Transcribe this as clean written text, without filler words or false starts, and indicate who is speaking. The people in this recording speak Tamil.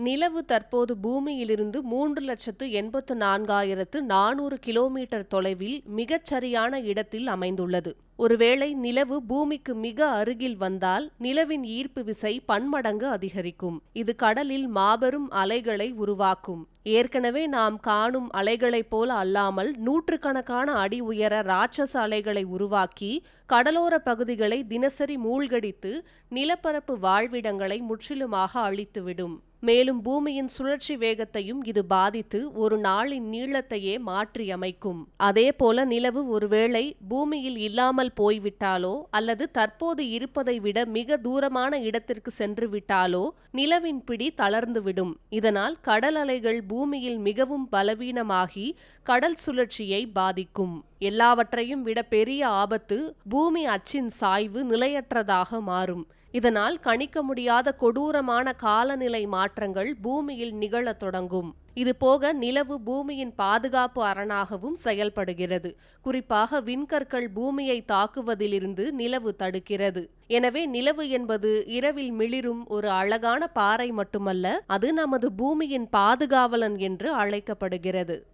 Speaker 1: நிலவு தற்போது பூமியிலிருந்து 3,84,400 கிலோமீட்டர் தொலைவில் மிகச்சரியான இடத்தில் அமைந்துள்ளது. ஒருவேளை நிலவு பூமிக்கு மிக அருகில் வந்தால் நிலவின் ஈர்ப்பு விசை பன்மடங்கு அதிகரிக்கும். இது கடலில் மாபெரும் அலைகளை உருவாக்கும். ஏற்கனவே நாம் காணும் அலைகளைப் போல அல்லாமல் நூற்றுக்கணக்கான அடி உயர ராட்சச அலைகளை உருவாக்கி கடலோர பகுதிகளை தினசரி மூழ்கடித்து நிலப்பரப்பு வாழ்விடங்களை முற்றிலுமாக அழித்துவிடும். மேலும் பூமியின் சுழற்சி வேகத்தையும் இது பாதித்து ஒரு நாளின் நீளத்தையே மாற்றியமைக்கும். அதேபோல நிலவு ஒருவேளை பூமியில் இல்லாமல் போய்விட்டாலோ அல்லது தற்போது இருப்பதை விட மிக தூரமான இடத்திற்கு சென்று விட்டாலோ நிலவின் பிடி தளர்ந்துவிடும். இதனால் கடல் அலைகள் பூமியில் மிகவும் பலவீனமாகி கடல் சுழற்சியை பாதிக்கும். எல்லாவற்றையும் விட பெரிய ஆபத்து பூமி அச்சின் சாய்வு நிலையற்றதாக மாறும். இதனால் கணிக்க முடியாத கொடூரமான காலநிலை மாற்றங்கள் பூமியில் நிகழத் தொடங்கும். இதுபோக நிலவு பூமியின் பாதுகாப்பு அரணாகவும் செயல்படுகிறது. குறிப்பாக விண்கற்கள் பூமியை தாக்குவதிலிருந்து நிலவு தடுக்கிறது. எனவே நிலவு என்பது இரவில் மிளிரும் ஒரு அழகான பாறை மட்டுமல்ல, அது நமது பூமியின் பாதுகாவலன் என்று அழைக்கப்படுகிறது.